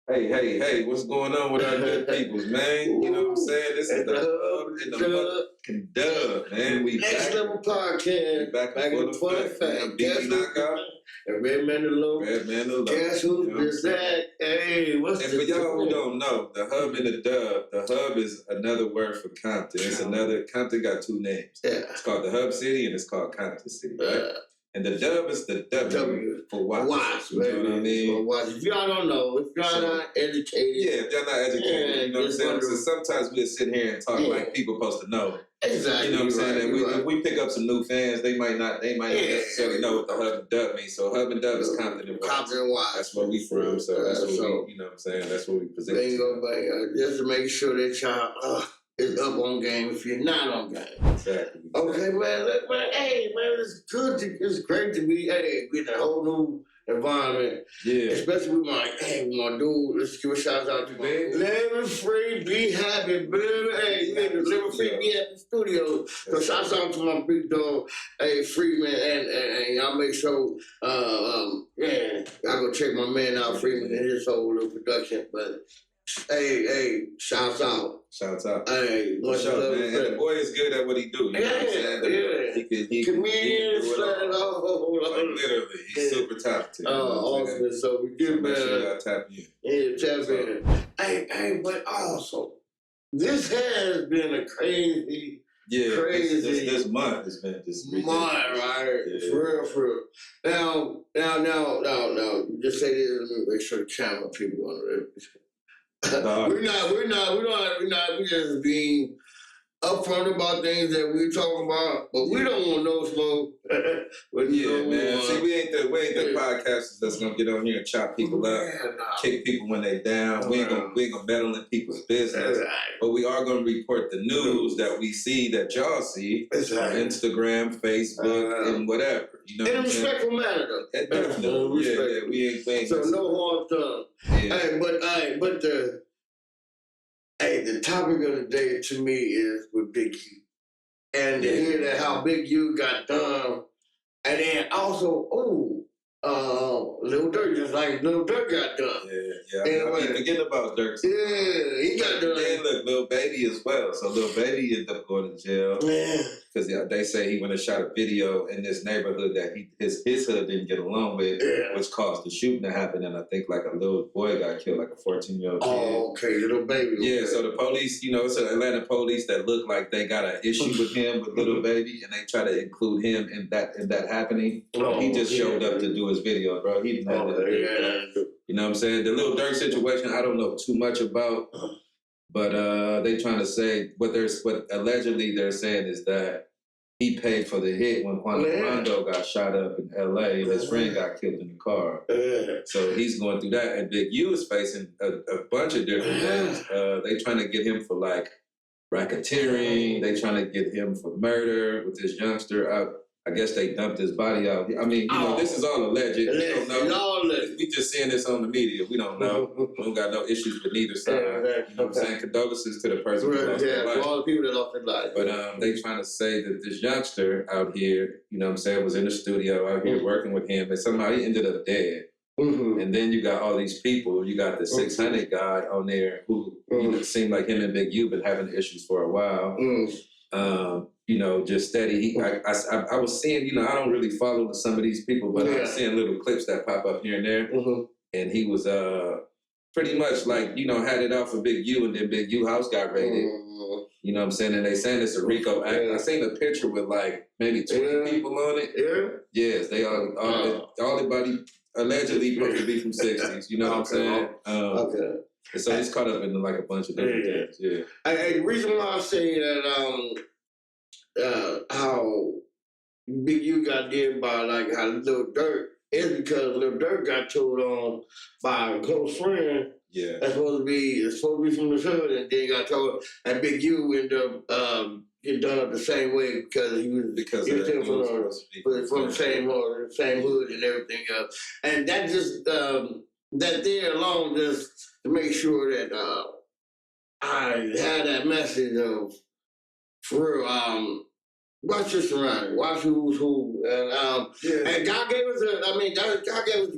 Hey, what's going on with our good peoples, man? You know what I'm saying? This is the Hub and the motherfucking Dub, man. We Next back. Level Podcast. We back in full effect. BB Knocc. And Redmann the Redmann the Guess who's that? Hey, what's and for y'all who don't know, the Hub and the Dub, the Hub is another word for Compton. It's Compton got two names. Yeah. It's called the Hub City and it's called Compton City, right? And the Dub is the W for watch. You know what I mean? If y'all don't know, if y'all not educated. Yeah, if y'all not educated, you know what I'm saying? So sometimes we'll sit here and talk like people supposed to know. Exactly. You know what I'm saying? And if we pick up some new fans, they might not necessarily know what the Hub and Dub means. So Hub and Dub is Compton and Watts. That's where we from. So that's what we, you know what I'm saying? That's what we present. Just to make sure that y'all is up on game if you're not on game. Exactly. Okay, man. Hey, man, it's great to be, in a whole new environment. Yeah. Especially with my dude. Let's give a shout out to my Living Free, Be Happy, baby. Hey, Living Free, Be Happy Studios. So shout out to my big dog, Freeman, and y'all make sure, I go check my man out, Freeman, and his whole little production, but hey, shouts out. Hey, what's up, man? And the boy is good at what he do. You know what I'm saying? He can do it all. Literally, he's super talented. Awesome. So we give make sure y'all tap in. Yeah, tap in. Hey, but also, this has been a crazy. Yeah, crazy. This month has been just ridiculous. Right? Yeah. For real. Now, just say this. Let me make sure the camera people on it. We're just being upfront about things that we're talking about, but we don't want no smoke. Man. See, we ain't the podcasters that's gonna get on here and chop people up, kick people when they down. We ain't gonna meddle in people's business, but we are gonna report the news that we see that y'all see on Instagram, Facebook, and whatever. You know, in a respectful manner, though. Definitely, we ain't so no harm done. Hey, the topic of the day to me is with Big U. And to hear that how Big U got done, and then also, Lil Durk, just like Lil Durk got done. Yeah. I keep forgetting about Durk. Yeah, he got done. And look, Lil Baby as well. So Lil Baby ended up going to jail. Yeah. Because they say he went and shot a video in this neighborhood that his hood didn't get along with, which caused the shooting to happen. And I think like a little boy got killed, like a 14-year-old kid. Oh, okay, Lil Baby. Yeah, so the police, it's the Atlanta police that look like they got an issue with him, with Lil Baby, and they try to include him in that happening. He just showed up to do his video, bro. He didn't have that. You know what I'm saying? The Lil Durk situation, I don't know too much about, but they trying to say what allegedly they're saying is that he paid for the hit when Juan Rondo got shot up in L.A. and his friend got killed in the car. So he's going through that, and Big U is facing a bunch of different things. They trying to get him for like racketeering. They trying to get him for murder with this youngster. I guess they dumped his body out. I mean, this is all alleged. We don't know. We just seeing this on the media. We don't know. We don't got no issues with neither side. You know what I'm saying? Condolences to the person who lost their life. For all the people that lost their life. But they trying to say that this youngster out here, you know what I'm saying, was in the studio out here working with him, and somehow he ended up dead. And then you got all these people. You got the 600 guy on there who seemed like him and Big U been having issues for a while. Just steady. I was seeing, I don't really follow some of these people, but I was seeing little clips that pop up here and there. And he was pretty much like, had it out for Big U, and then Big U house got raided. You know what I'm saying? And they saying it's a RICO act. I seen a picture with like maybe 20 people on it. Yes, they all the body allegedly supposed to be from 60s. You know what I'm saying? And so he's caught up in like a bunch of different things. Yeah. The reason why I say that how Big U got did by like how Lil Durk is because Lil Durk got told on by a close friend. Yeah, that's supposed to be from the hood, and then got told, and Big U ended up getting done up the same way because he was from the same hood and everything else, and that just that there alone just to make sure that I had that message of for real. Watch your surroundings. Watch who's who. And God gave us God gave us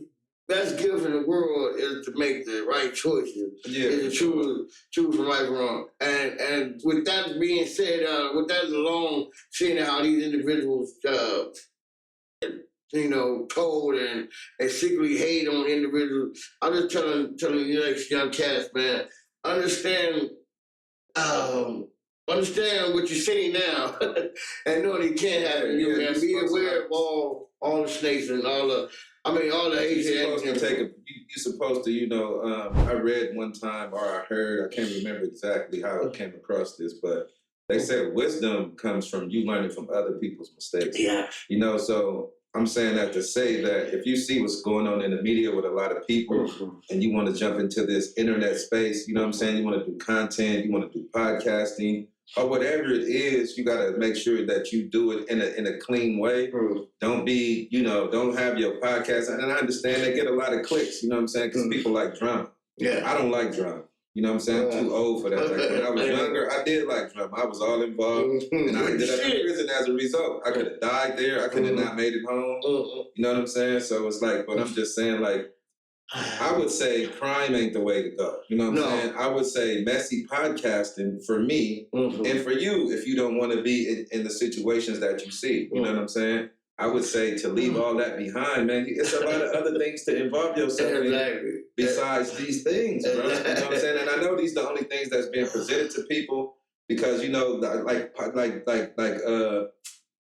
best gift in the world is to make the right choices. Yeah. Is to choose from right from wrong. And with that being said, with that alone, seeing how these individuals, told and secretly hate on individuals, I'm just telling you next young cats, man, understand what you're saying now and know that it can't happen to you, and be aware of all the snakes and all the Asian. You're supposed to, I read one time or I heard, I can't remember exactly how I came across this, but they said wisdom comes from you learning from other people's mistakes. Yeah. So I'm saying that to say that if you see what's going on in the media with a lot of people and you want to jump into this internet space, you know what I'm saying? You want to do content, you want to do podcasting, or whatever it is, you got to make sure that you do it in a clean way. Don't be, don't have your podcast. And I understand they get a lot of clicks, you know what I'm saying? Because people like drama. Yeah. I don't like drama. You know what I'm saying? I'm too old for that. Like when I was younger, I did like drama. I was all involved. And I ended up in prison as a result. I could have died there. I could have not made it home. You know what I'm saying? So it's like, but I'm just saying, like, I would say crime ain't the way to go. You know what I'm saying? I would say messy podcasting for me and for you if you don't want to be in the situations that you see. You know what I'm saying? I would say to leave all that behind, man. It's a lot of other things to involve yourself in besides these things, bro. You know what I'm saying? And I know these are the only things that's being presented to people because,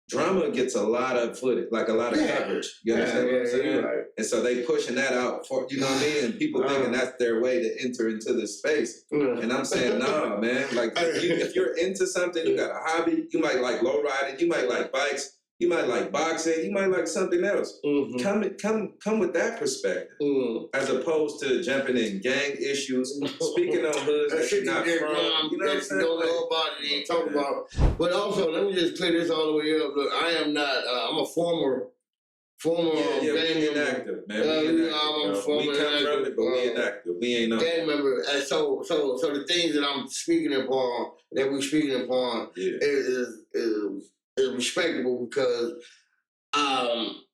drama gets a lot of footage, like a lot of coverage. You understand what I'm saying? Right. And so they pushing that out for, you know what I mean? And people thinking that's their way to enter into this space. And I'm saying, nah, man. Like, if you're into something, you got a hobby, you might like low riding, you might like bikes, you might like boxing, you might like something else. Come with that perspective, as opposed to jumping in gang issues, speaking on hoods that you're not from. You know what I'm saying? Don't know about it, ain't talking about it. But also, let me just clear this all the way up. Look, I am not. I'm a former. We inactive, man. We come from it, but we inactive. We ain't no gang member. And so the things that I'm speaking upon, is respectable because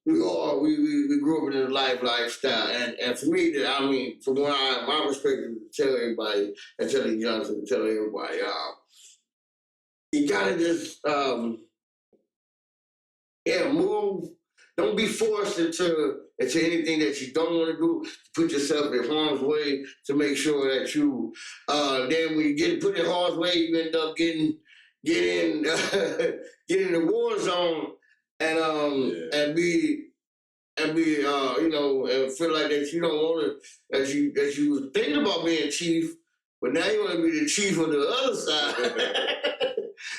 we grew up in a lifestyle, and for me, from my perspective, tell everybody and tell the youngsters, tell everybody, you gotta just move. Don't be forced into anything that you don't want to do. Put yourself in harm's way to make sure that you. Then when you get put in harm's way, you end up getting in the war zone and be and feel like that you don't want to that you was thinking about being chief, but now you want to be the chief on the other side.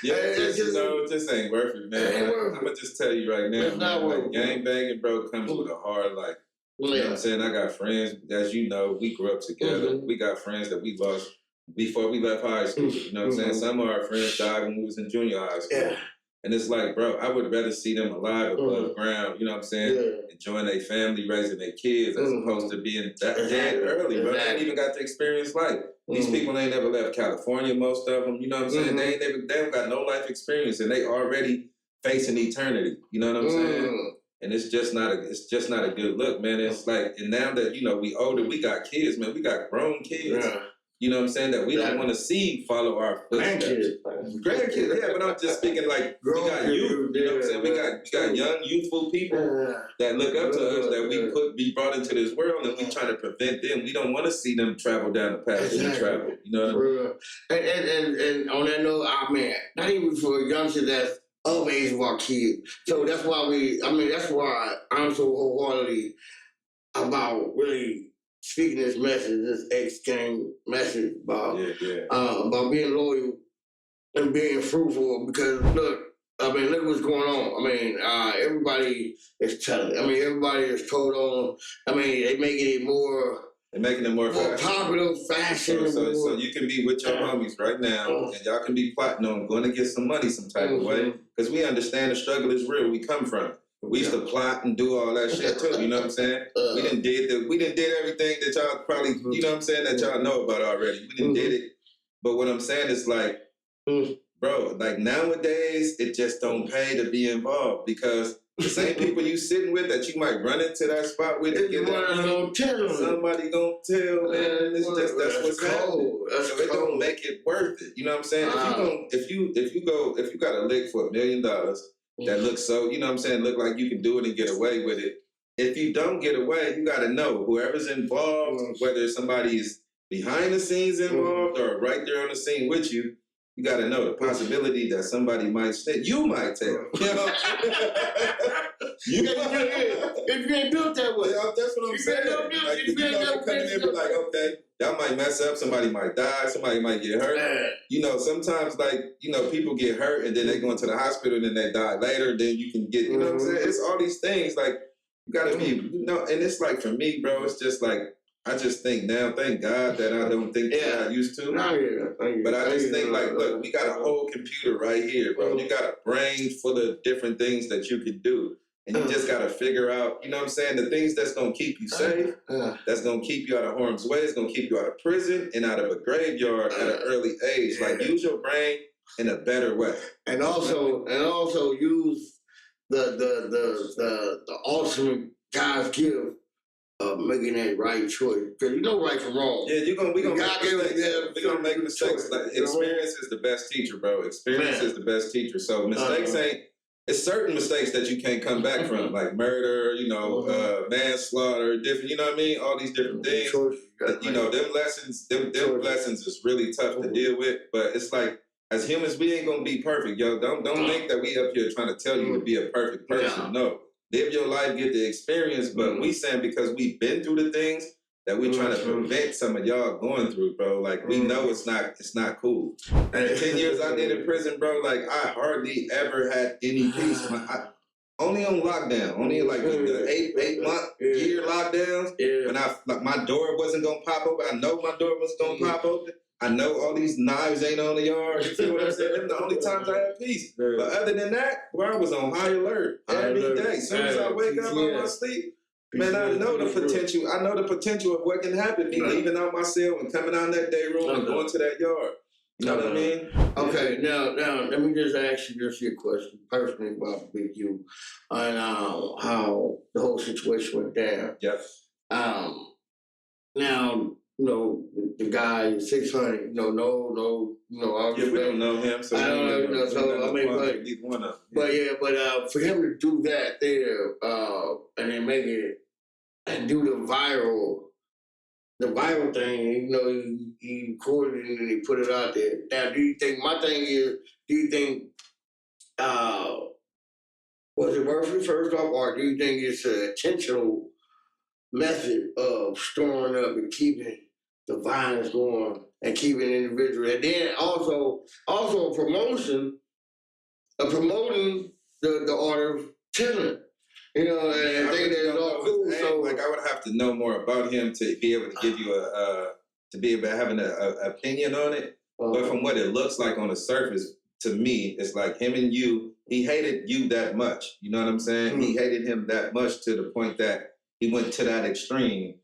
It just ain't worth it, man. I'm gonna just tell you right now, man, gang banging, bro, comes with a hard life. You know what I'm saying? I got friends, as you know, we grew up together. We got friends that we lost before we left high school. You know what I'm saying? Some of our friends died when we was in junior high school. Yeah. And it's like, bro, I would rather see them alive above ground, you know what I'm saying? Enjoying their family, raising their kids, as opposed to being dead early, bro. They ain't even got to experience life. These people ain't never left California, most of them, you know what I'm saying? They don't got no life experience, and they already facing eternity, you know what I'm saying? And it's just not a good look, man. It's like, and now that, we older, we got kids, man. We got grown kids. Yeah. You know what I'm saying? That we don't want to see follow our footsteps. Grandkids, yeah, but I'm just speaking like we got youth. You know what I'm saying? We got young, youthful people that look up to us that we could be brought into this world, and we trying to prevent them. We don't want to see them travel down the path that we travel. You know what I mean? And on that note, not even for youngsters that's of age of our kids. So that's why that's why I'm so wholeheartedly about really speaking this message, this ex-gang message about being loyal and being fruitful, because look what's going on. Everybody is telling. Everybody is told on. They're making it more. They're making it more popular, fashion. So you can be with your homies right now, and y'all can be plotting on going to get some money some type of way, because we understand the struggle is real. We come from it. We used to plot and do all that shit too, you know what I'm saying? We done did everything that y'all probably, you know what I'm saying, that y'all know about already. We done did it. But what I'm saying is like, bro, like nowadays, it just don't pay to be involved, because The same people you sitting with that you might run into that spot with and get that money. Somebody gonna tell, man. It's just that's what's happening. So it don't make it worth it. You know what I'm saying? If you got a lick for $1 million that looks so, you know what I'm saying, look like you can do it and get away with it. If you don't get away, you gotta know whoever's involved, whether somebody is behind the scenes involved or right there on the scene with you. You got to know the possibility that somebody might snitch. You might tell. You know? If you ain't built that way. That's what I'm saying. Like, you know, come in and be like, okay, y'all might mess up. Somebody might die. Somebody might get hurt. Man. You know, sometimes, like, you know, people get hurt and then they go into the hospital and then they die later. Then you can get, you know what I'm saying? It's all these things. Like, you got to be, you know, and it's like, for me, bro, it's just like, I just think now, thank God that I don't think that I used to. But I just think, like, look, we got a whole computer right here, bro. You got a brain full of different things that you can do. And you just got to figure out, you know what I'm saying, the things that's going to keep you safe, that's going to keep you out of harm's way, it's going to keep you out of prison and out of a graveyard at an early age. Like, use your brain in a better way. And also use the ultimate God's gift of making that right choice, because you know right from wrong. Yeah, we gonna make mistakes. Like, experience is the best teacher, bro. Experience is the best teacher. So mistakes it's certain mistakes that you can't come back from, like murder, you know, manslaughter, different. You know what I mean? All these different things. You know, them lessons is really tough to deal with. But it's like, as humans, we ain't gonna be perfect, yo. Don't think that we up here trying to tell you to be a perfect person. No. Live your life, get the experience, but we saying because we've been through the things that we're trying to prevent some of y'all going through, bro. Like, we know it's not cool. And the 10 years I did in prison, bro, like, I hardly ever had any peace. Only on lockdown, only like the 8-month year lockdowns. When my door wasn't gonna pop open. I know my door was gonna pop open. I know all these knives ain't on the yard. You feel what I'm saying? Them the only times I had peace. But other than that, bro, I was on high alert every day. As soon as I wake up on my sleep, man, I know the potential. I know the potential of what can happen. Me leaving out my cell and coming out that day room and going to that yard. You know what I mean? Okay, now let me just ask you just your question personally about Big U and how the whole situation went down. Yep. Now, you know, the guy 600. No. We don't know him, so I don't know. So I mean, but for him to do that there, and then make it and do the viral thing, you know, he recorded it and he put it out there. Now, do you think? My thing is, do you think was it worth it first off, or do you think it's an intentional method of storing up and keeping the violence going and keeping individuals, and then also promoting the art of killing, you know, and I think that's all cool. So, like, I would have to know more about him to be able to give you to be able to have an opinion on it. But from what it looks like on the surface, to me, it's like him and you. He hated you that much. You know what I'm saying? He hated him that much to the point that he went to that extreme.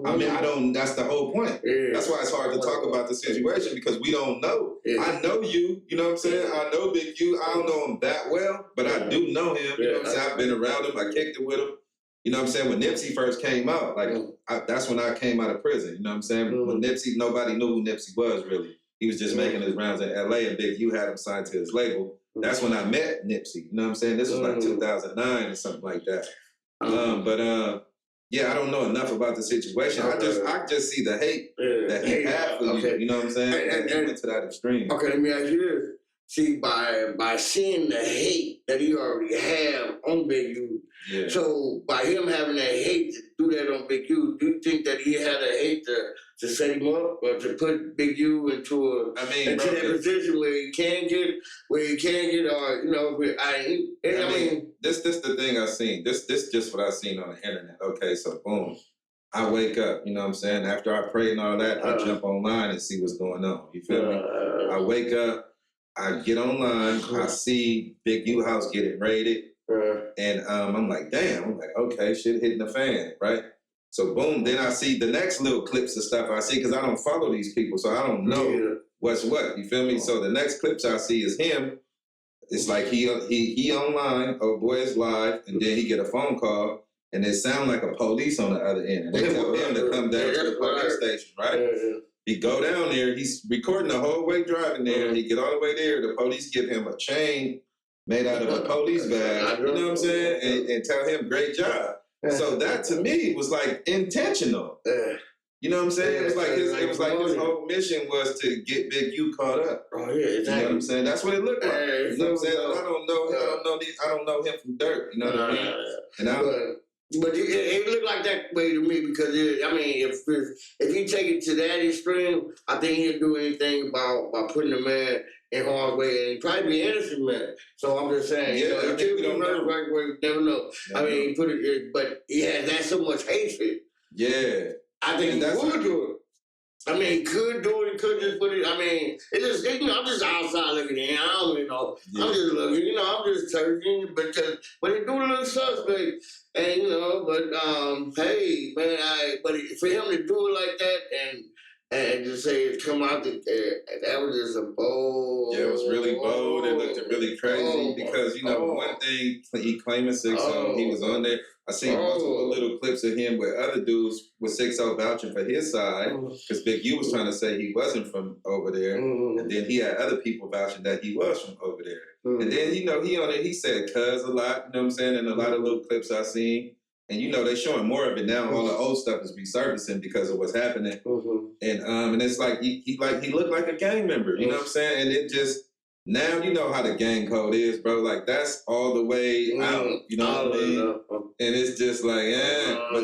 I mean, that's the whole point. Yeah. That's why it's hard to talk about the situation, because we don't know. Yeah. I know you know what I'm saying? I know Big U. I don't know him that well, but I do know him. You know what I'm saying? I've been around him. I kicked it with him. You know what I'm saying? When Nipsey first came out, like, that's when I came out of prison. You know what I'm saying? When Nipsey, nobody knew who Nipsey was, really. He was just making his rounds in LA, and Big U had him signed to his label. That's when I met Nipsey. You know what I'm saying? This was like 2009 or something like that. Yeah, I don't know enough about the situation. I just see the hate that he had for you. You know what I'm saying? And he went to that extreme. Okay, let me ask you this. See, by seeing the hate that he already have on Big U, so by him having that hate to do that on Big U, do you think that he had a hate to set him up or to put Big U into that position where he can get, or you know, I mean, this the thing I seen. This just what I seen on the internet. Okay, so boom. I wake up, you know what I'm saying? After I pray and all that, I jump online and see what's going on. You feel me? I wake up, I get online, I see Big U house getting raided, and I'm like, damn. I'm like, okay, shit hitting the fan, right? So boom, then I see the next little clips of stuff I see, because I don't follow these people, so I don't know what's what. You feel me? So the next clips I see is him it's like he online, oh boy is live, and then he get a phone call, and it sound like a police on the other end, and they tell him to come down to the police station, right? He go down there, he's recording the whole way driving there, he get all the way there, the police give him a chain made out of a police badge, you know what I'm saying, and tell him great job. So that to me was like intentional. You know what I'm saying? It was like his whole mission was to get Big U caught up. Oh yeah, exactly. You know what I'm saying? That's what it looked like. You know what I'm saying? I don't know him from dirt. You know what I mean? And but it looked like that way to me because if you take it to that extreme, I think he'll do anything about putting a man in harm's way, and he'd probably be an innocent man. So I'm just saying, we don't know. Right way, we never know. He put it, but he has that so much hatred. Yeah. I think he would do it. He could do it. He could just put it. It's just, I'm just outside looking in. I don't even know. Yeah. I'm just looking. I'm just searching. But it do look suspect. And hey, man. But for him to do it like that and to say it come out that was just a bold. Yeah, it was really bold. It looked really crazy because one thing he claiming 6-0. He was on there. I seen multiple little clips of him with other dudes with 6-0 vouching for his side because Big U was trying to say he wasn't from over there, and then he had other people vouching that he was from over there. And then he on it he said "cuz" a lot, you know what I'm saying, and a lot of little clips I seen, and they showing more of it now. All the old stuff is resurfacing because of what's happening, and it's like he looked like a gang member, you know what I'm saying, and it just. Now you know how the gang code is, bro. Like that's all the way out. You know what I mean? And it's just like, but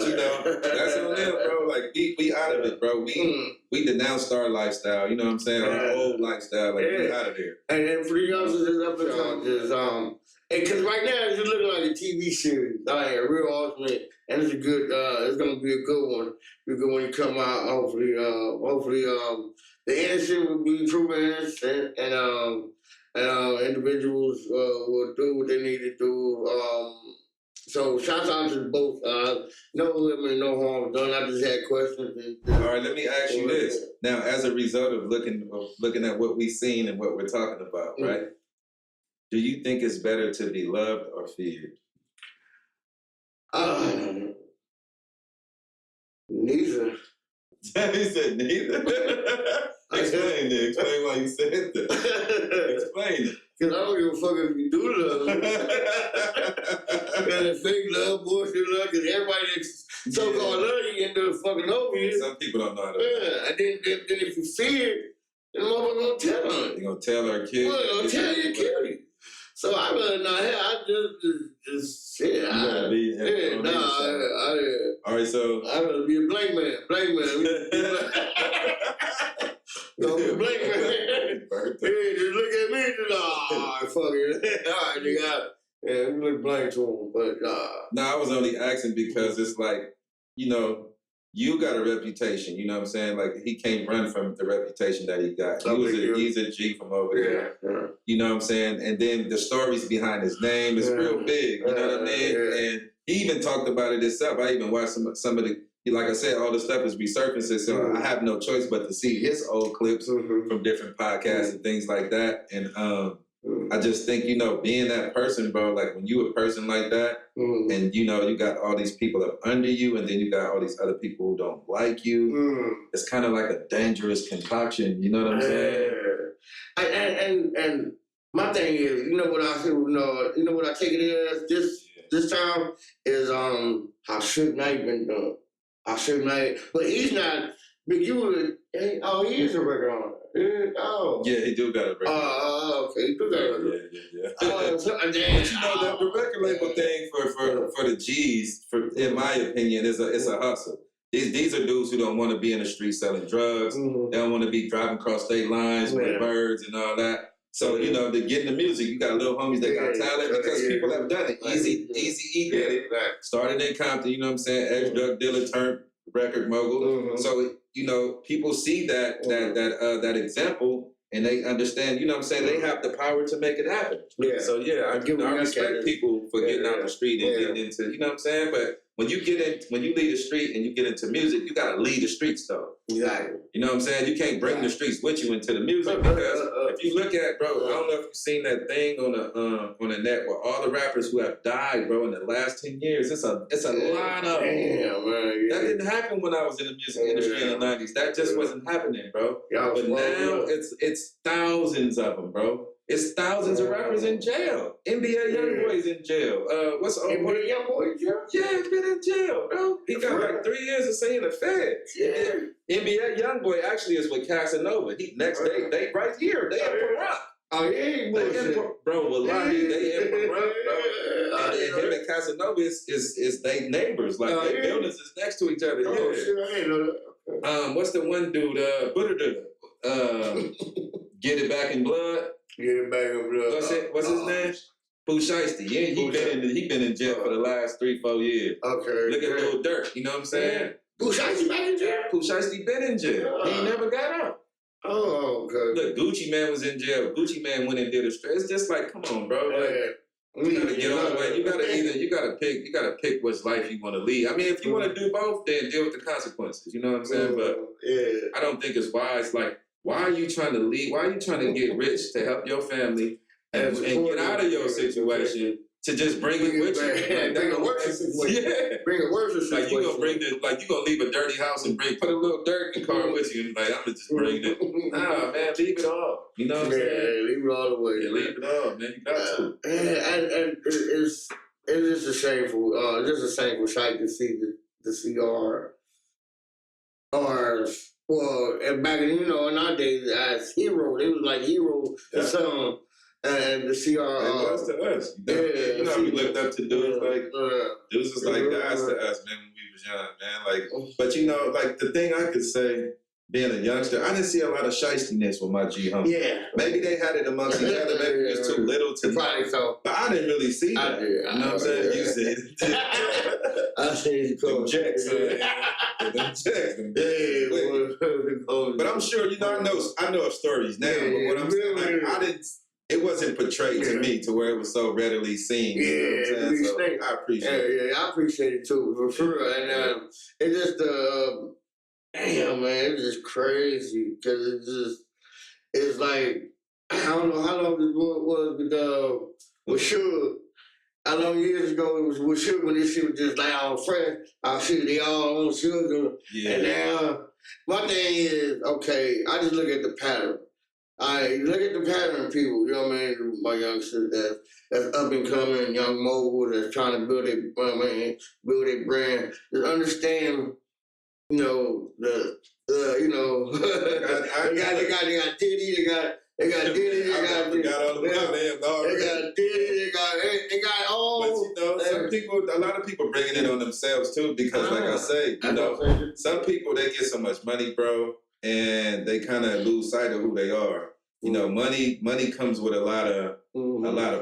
that's on them, bro. Like we out of it, bro. We denounced our lifestyle. You know what I'm saying? Our old lifestyle. Like we out of there. And then for the youngsters up and coming, because right now it's just looking like a TV series, a real ultimate, and it's a good. It's gonna be a good one. Be a good one to come out. Hopefully, the innocent will be proven innocent, and individuals will do what they need to do. So shout out to both. No women, no harm done. I just had questions. All right, let me ask you this. Now, as a result of looking at what we've seen and what we're talking about, right? Do you think it's better to be loved or feared? Neither. He said neither. Explain it. Explain why you said that. Explain it. Because I don't give a fuck if you do love. And if fake love, bullshit love, because everybody that's so-called love you end up fucking over you. Some people don't know how to. Yeah, and then if you fear, then the motherfucker gonna tell on you. They gonna tell her kid. Well, they gonna tell you to kill you. So I rather not have. I just shit. All right, so I rather be a blank man. No, blank man. Hey, just look at me. Fuck it. All right, nigga. Yeah, we look blank to him, but No, I was only asking because it's like, you got a reputation, you know what I'm saying? Like, he can't run from the reputation that he got. He's a G from over there. Yeah. You know what I'm saying? And then the stories behind his name is real big, you know what I mean? Yeah. And he even talked about it himself. I even watched some of the, like I said, all the stuff is resurfacing, so I have no choice but to see his old clips from different podcasts and things like that. And I just think, being that person, bro, like when you a person like that, and you got all these people up under you, and then you got all these other people who don't like you, it's kind of like a dangerous concoction, you know what I'm saying? And my thing is, what I take it as this time is how Suge Knight been done. Suge Knight, but he's not. Big U, he is a record on it. Yeah, he do got a record. Okay, he do got a record. Yeah. But the record label thing for the G's, in my opinion, it's a hustle. These are dudes who don't want to be in the street selling drugs. They don't want to be driving across state lines with birds and all that. So, to get in the music, you got little homies that got talent because people have done it. Easy E did it. Started in Compton, you know what I'm saying? Ex-drug dealer turned record mogul. So, people see that example and they understand, you know what I'm saying? They have the power to make it happen. Yeah. So, I respect people for getting out the street and getting into, you know what I'm saying? But when you leave the street and you get into music, you gotta leave the streets though. Exactly. You know what I'm saying? You can't bring the streets with you into the music because if you look at, bro, I don't know if you've seen that thing on the net where all the rappers who have died, bro, in the last 10 years. It's a lot of them. Damn, man. That didn't happen when I was in the music industry in the 90s. That just wasn't happening, bro. But now it's thousands of them, bro. It's thousands of rappers in jail. NBA Youngboy's in jail. What's the old boy? NBA Youngboy in jail? Yeah, he's been in jail, bro. He got like 3 years of saying the feds. Yeah. NBA Youngboy actually is with Casanova. They right here. They in Pahrump. Oh, yeah, bro, wallahi, they in Pahrump, bro. And him and Casanova is they neighbors. Like, their buildings is next to each other. Oh, shit, I didn't know that. What's the one dude, Get It Back in Blood? Get It Back in Blood. What's his name? Pooh Shiesty. Yeah, he been in jail for the last 3-4 years. Okay. Look at Lil Durk, you know what I'm saying? Pooh Shiesty back in jail? Pooh Shiesty been in jail. He never got out. Oh, okay. Look, Gucci Mane was in jail. Gucci Mane went and did a straight. It's just like, come on, bro. Like, you gotta get on the way. You gotta pick which life you want to lead. I mean, if you want to do both, then deal with the consequences. You know what I'm saying? But I don't think it's wise. Like, why are you trying to lead? Why are you trying to get rich to help your family and get out of your situation to just bring it with you? Bring a worse situation. Yeah. Bring a worse situation. Like you gonna leave a dirty house and put a little dirt in the car with you and like, I'm gonna just bring it. Nah, man, leave it all. You know what I'm saying? Yeah, leave it all the way. Yeah, leave it all, man. You got to. And it's just a shameful sight to see our well, and back in, in our days as heroes, it was like heroes to some, and to see our it was to us. You know, we looked up to dudes like dudes was like guys to us, man, when we was young, man. Like, but like the thing I could say, being a youngster, I didn't see a lot of shystiness with my G homies. Yeah. Maybe they had it amongst each other. Maybe it was too little to probably so. But I didn't really see that. You know what I'm saying? You said it. I said it. Them checks. But I'm sure, I know of stories now. But what I'm saying, like, it wasn't portrayed to me to where it was so readily seen. You know what I'm saying? So I appreciate it. Yeah, I appreciate it too, for sure. And it's just damn, man, it's just crazy because it's like, I don't know how long this was with Suge. How long years ago it was with Suge when this shit was just like all fresh. I see they all on Suge. Yeah. And now, my thing is, okay, I just look at the pattern. I look at the pattern of people, you know what I mean? My youngsters that's up and coming, young mogul that's trying to build their brand. Just understand, they got Diddy, they got Diddy, they got all. But a lot of people bringing it on themselves too, because like I say, some people, they get so much money, bro, and they kind of lose sight of who they are. You know, money comes with a lot of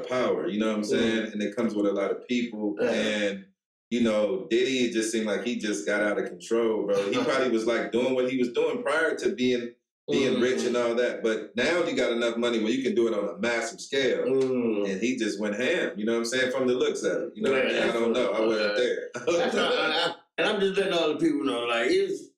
power. You know what I'm saying? And it comes with a lot of people. And Diddy just seemed like he just got out of control, bro. He probably was like doing what he was doing prior to being rich and all that. But now you got enough money where you can do it on a massive scale. And he just went ham. You know what I'm saying? From the looks of it. You know what I mean? I don't know. I wasn't there. And I'm just letting all the people know, like, it's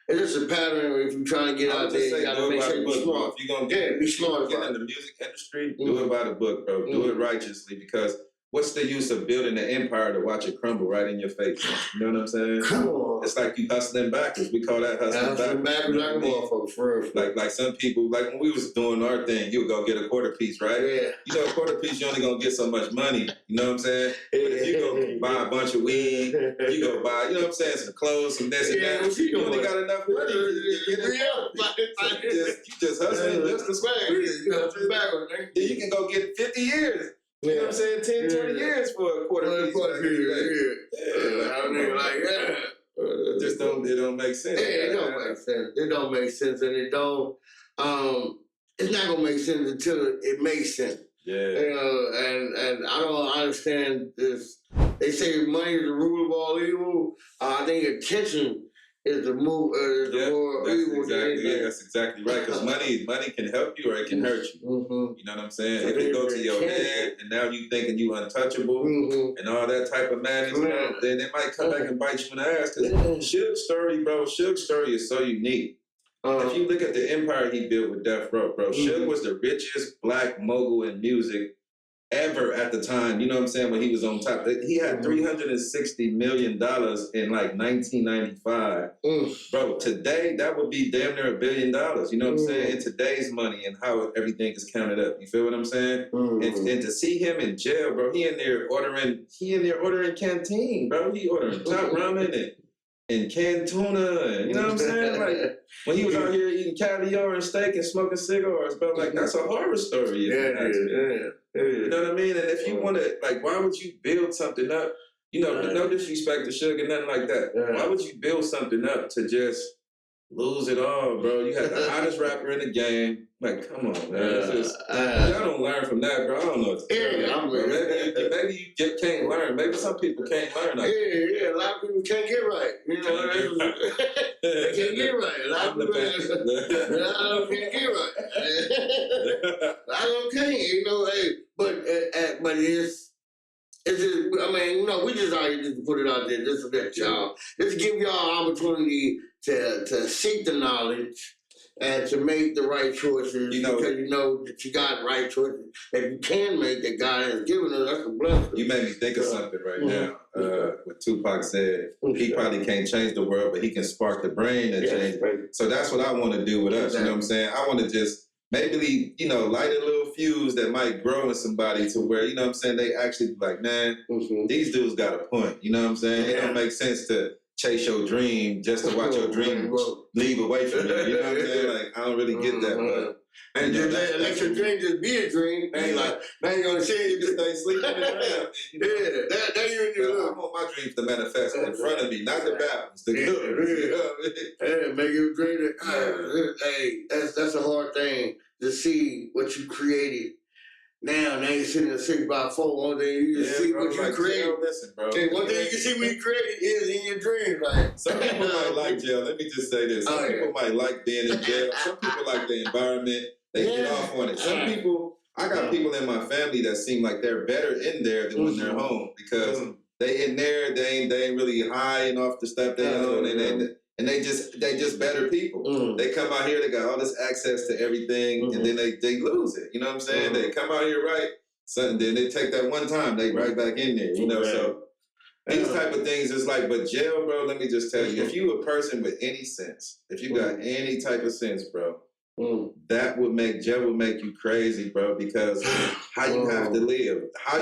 just a pattern. If you're trying to get out there, you gotta make sure you're smart. If you're gonna be smart. Get in the music industry, do it by the book, bro. Do it righteously, because what's the use of building an empire to watch it crumble right in your face? You know what I'm saying? Come on. It's like you hustling backwards. We call that hustling backwards. Like a motherfucker, for real. Like some people, like when we was doing our thing, you would go get a quarter piece, right? Yeah. A quarter piece, you only gonna get so much money. You know what I'm saying? But if you go buy a bunch of weed, you go buy, you know what I'm saying, some clothes, some this and that, you only got enough money to get it. You just hustling just the swag. Then you can go get 50 years. You know what I'm saying? 10, 20 years for a quarter piece. It don't make sense. It don't make sense. It don't make sense, and it's not gonna make sense until it makes sense. Yeah. And I don't understand this. They say money is the root of all evil. I think attention is the more evil than anything. That's exactly right. Because money can help you or it can hurt you. You know what I'm saying? If it go to your head and now you thinking you untouchable and all that type of madness, then it might come back and bite you in the ass. Because Suge's story is so unique. If you look at the empire he built with Death Row, bro, Suge was the richest black mogul in music ever at the time. You know what I'm saying? When he was on top, he had $360 million in like 1995. Bro, today that would be damn near $1 billion. You know what I'm saying? In today's money and how everything is counted up. You feel what I'm saying? And to see him in jail, bro, he in there ordering canteen, bro. He ordering top ramen and canned tuna, and you know what I'm saying? Like when he was out here eating caviar and steak and smoking cigars, bro, like that's a horror story. You know what I mean? And if you want to, like, why would you build something up? You know, no disrespect to Suge and nothing like that. Why would you build something up to just lose it all, bro? You had the hottest rapper in the game. Like, come on, man. It's just, y'all don't learn from that, bro. I don't know what to tell you. Maybe you just can't learn. Maybe some people can't learn. A lot of people can't get right. You know, they can't get right. A lot of people can't get right. I don't can't, you know, but it's just, I mean, you know, we just out here just to put it out there, just to let y'all, just give y'all an opportunity to seek the knowledge and to make the right choices, because you know that you got right choices that you can make that God has given us. That's a blessing. You made me think of something right now. What Tupac said, he probably can't change the world, but he can spark the brain that change. So that's what I want to do with us. You know what I'm saying? I want to just maybe, you know, light a little fuse that might grow in somebody to where, you know what I'm saying, they actually be like, man, these dudes got a point. You know what I'm saying? It don't make sense to chase your dream just to watch your dream leave away from you. You know what I'm saying? Like, I don't really get that, but. And just let your dream just be a dream. Ain't like, now you gonna say you just stay sleeping in the dream. That you I want my dreams to manifest in front of me, not the bad ones, the good. Make your dream hey, that's a hard thing to see what you created. Now you're sitting in a 6x4. One thing you can see what you created. Listen, bro. And one thing you can see what you created is in your dreams. Like some people might like jail. Let me just say this. Some people might like being in jail. Some people like the environment. They get off on it. Some people, I got people in my family that seem like they're better in there than when they're home because they in there, they ain't really high and off the stuff they own, and they just better people. They come out here, they got all this access to everything, and then they lose it. You know what I'm saying? They come out here right, then they take that one time, they right back in there. You know, so these type of things is like, but jail, bro. Let me just tell you, if you a person with any sense, if you got any type of sense, bro. That would make jail would make you crazy, bro, because how you have to live, how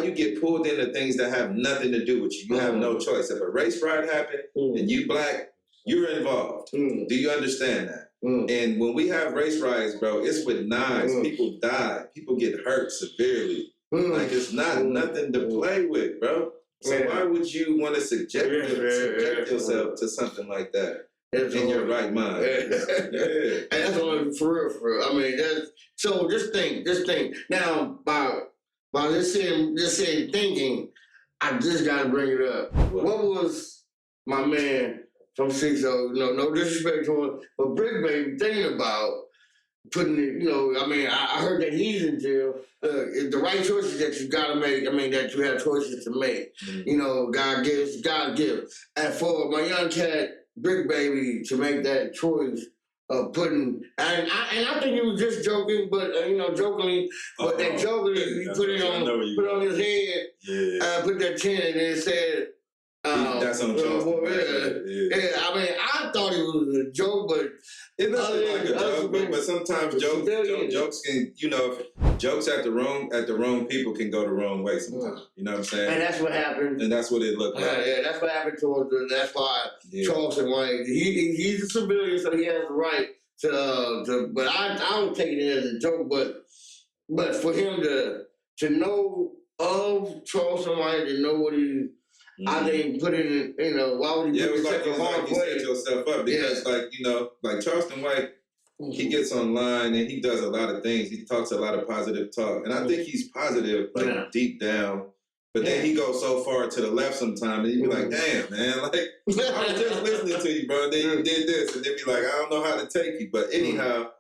you get pulled into things that have nothing to do with you. You have no choice. If a race riot happened and you black, you're involved. Do you understand that? And when we have race riots, bro, it's with knives. People die. People get hurt severely. Like it's not nothing to play with, bro. So why would you want to subject yourself to something like that? In your right mind. And that's only for real. I mean, so just think. Now, by this same thinking, I just gotta bring it up. What was my man from 6-0, no disrespect to him, but Bricc Baby thinking about putting it, I mean, I heard that he's in jail. The right choices that you gotta make, I mean, that you have choices to make. God gives, God gives. And for my young cat, Bricc Baby, to make that choice of putting, and I think he was just joking, but jokingly, but that jokingly, he put on his head, put that chin, and it said, that's on Charleston. I mean, I thought it was a joke, but it doesn't like a joke. But sometimes jokes can, jokes at the wrong people can go the wrong way sometimes. You know what I'm saying? And that's what happened. And that's what it looked like. Yeah, that's what happened to him. That's why Charleston White, he's a civilian, so he has the right to. But I don't take it as a joke. But for him to know of Charleston White and know what he. I think put it in, why would you put yourself in harm's way? You set yourself up because, like Charleston White, he gets online and he does a lot of things. He talks a lot of positive talk. And I think he's positive, deep down. But then he goes so far to the left sometimes, and you be like, damn, man, like, I was just listening to you, bro, and then you did this, and then be like, I don't know how to take you. But anyhow,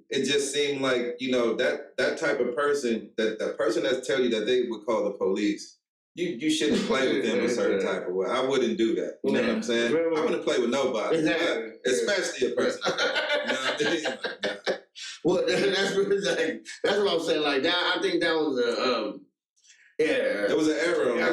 it just seemed like, you know, that type of person, that person that tell you that they would call the police, you shouldn't play with them a certain type of way. I wouldn't do that. You know what I'm saying? I wouldn't play with nobody, especially a person. You know what I mean? Well, that's what I'm saying. Like that, I think that was It was an error on his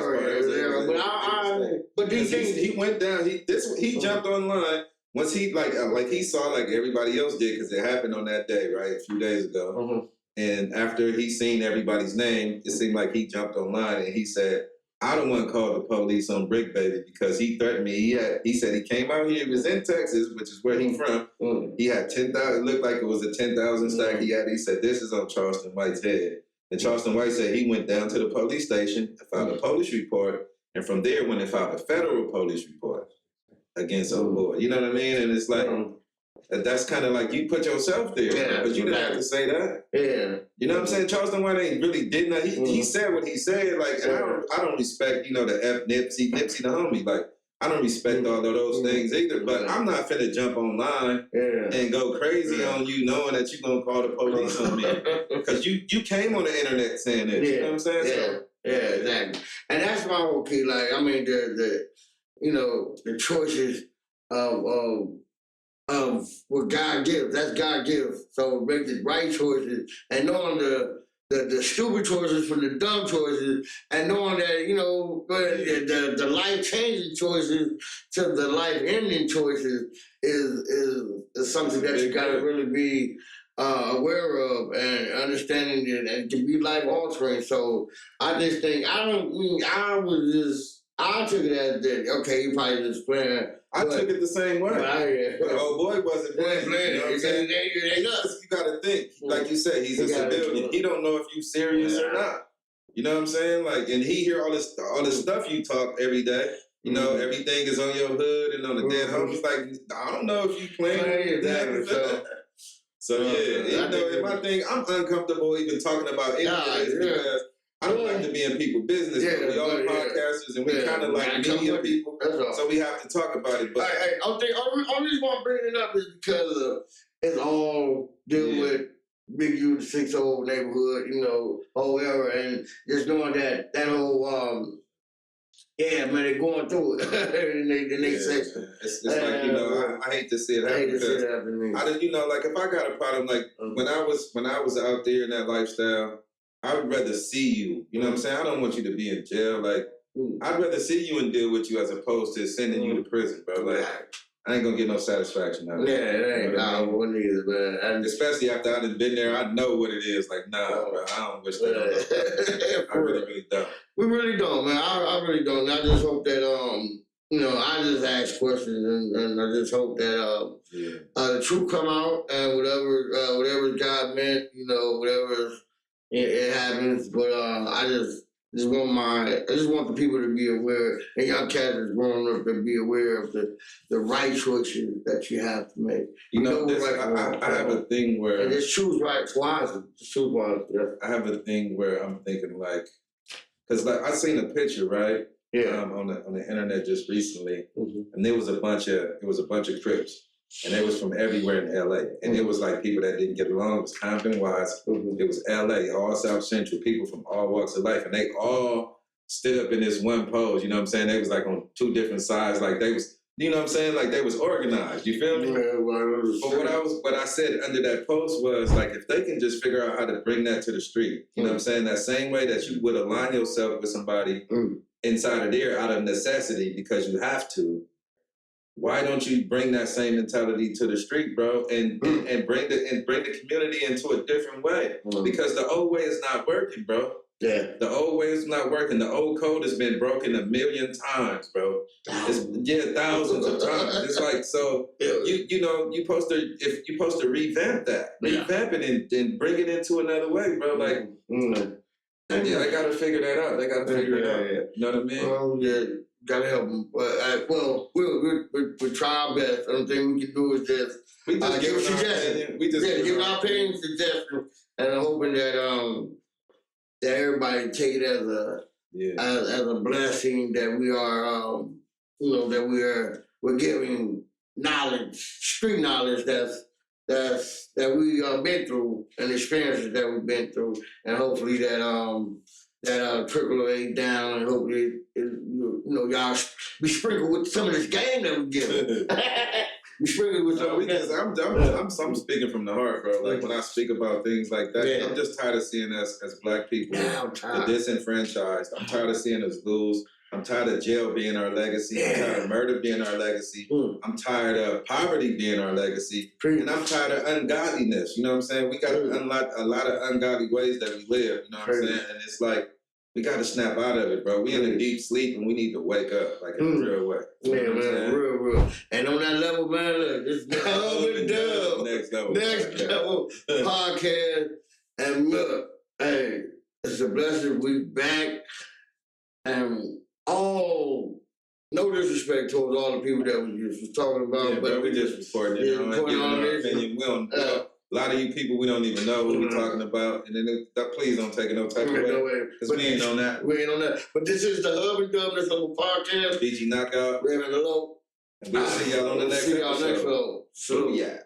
part. But these things, he went down. He jumped online once he like he saw like everybody else did, because it happened on that day, right, a few days ago. And after he seen everybody's name, it seemed like he jumped online and he said, I don't want to call the police on Bricc Baby because he threatened me. He said he came out here. He was in Texas, which is where he's from. He had 10,000. It looked like it was a 10,000 stack he had. He said, this is on Charleston White's head. And Charleston White said he went down to the police station and filed a police report. And from there, when they filed a federal police report against old boy. You know what I mean? And it's like, that's kind of like you put yourself there, but you didn't have to say that. You know what I'm saying? Charleston White ain't really did nothing. He said what he said. Like, and I don't respect, you know, the F Nipsey the homie. Like, I don't respect all of those things either. But I'm not finna jump online and go crazy on you, knowing that you're gonna call the police on me because you came on the internet saying that. You know what I'm saying? Exactly. And that's my whole key. Like, I mean, the you know, the choices of what God gives. That's God gives. So make the right choices and knowing the stupid choices from the dumb choices, and knowing that, you know, the life-changing choices to the life-ending choices is something that you got to really be aware of and understanding it, and can be life-altering. So I just think, I took it as that, okay, he probably just playing. I took it the same way. But old boy wasn't playing. You know what I'm saying? You got to think. Like you said, he's a civilian. He don't know if you serious or not. You know what I'm saying? Like, and he hear all this stuff you talk every day. You know, everything is on your hood and on the dead homies. Like, I don't know if you playing. So you know, my thing, I'm uncomfortable even talking about anything because I don't like to be in people's business. We all podcasters and we kind of like media people, so we have to talk about it. But I reason why I'm bringing it up is because it's all deal with Big U, the 6-old neighborhood, you know, or whatever, and just knowing that whole man, they're going through it in their section. It's like, you know, I hate to see it happen because you know, like if I got a problem, like when I was out there in that lifestyle, I would rather see you. You know what I'm saying? I don't want you to be in jail. Like, I'd rather see you and deal with you as opposed to sending you to prison, bro. Like, I ain't gonna get no sasatisfaction out of it. It ain't. I wouldn't either, man. And especially after I've been there, I know what it is. Like, nah, bro, I don't wish that. I really don't. We really don't, man. I really don't. I just hope that, you know, I just ask questions and I just hope that the truth come out and whatever God meant, you know, whatever it happens. But I just want the people to be aware, and young cats is growing up to be aware of the right choices that you have to make. You know I have a thing where and just choose right wisely. Just choose wisely. I have a thing where I'm thinking like, because like I seen a picture right on the internet just recently, and there was a bunch of Crips. And they was from everywhere in LA. And it was like people that didn't get along. It was Compton-wise. It was LA, all South Central, people from all walks of life. And they all stood up in this one pose. You know what I'm saying? They was like on two different sides. Like they was, you know what I'm saying? Like they was organized. You feel me? But what I said under that post was like, if they can just figure out how to bring that to the street, you know what I'm saying? That same way that you would align yourself with somebody inside of there out of necessity because you have to. Why don't you bring that same mentality to the street, bro, and bring the community into a different way? Because the old way is not working, bro. The old way is not working. The old code has been broken 1,000,000 times, bro. Thousands of times. It's like, so you know you're supposed to revamp that, revamp it and bring it into another way, bro. Like, I gotta figure that out. They gotta figure it out. You know what I mean? Gotta help them. But we'll try our best. The only thing we can do is just give suggestions. Give our opinions, suggestions, and I'm hoping that everybody take it as as a blessing that we are, that we're giving knowledge, street knowledge that we been through and experiences that we've been through, and hopefully that trickle down, and hopefully y'all be sprinkled with some of this game that we give. We sprinkled with some. I'm speaking from the heart, bro. Like when I speak about things like that, I'm just tired of seeing us as black people the disenfranchised. I'm tired of seeing us lose. I'm tired of jail being our legacy. I'm tired of murder being our legacy. I'm tired of poverty being our legacy. And I'm tired of ungodliness. You know what I'm saying? We got a lot of ungodly ways that we live. You know what I'm saying? And it's like, we got to snap out of it, bro. We in a deep sleep and we need to wake up, like in a real way. Man, real. And on that level, man, look, this next level podcast. And look, hey, it's a blessing. We back. And no disrespect towards all the people that we just was talking about, but we just reporting it. Giving our opinion. We don't. A lot of you people we don't even know who we're talking about, and then please don't take it no type of way, because we ain't on that. We ain't on that. But this is the Hub and Dub, this little podcast. BG Knocc. Redmann alone. And we'll see y'all on the next episode. So yeah.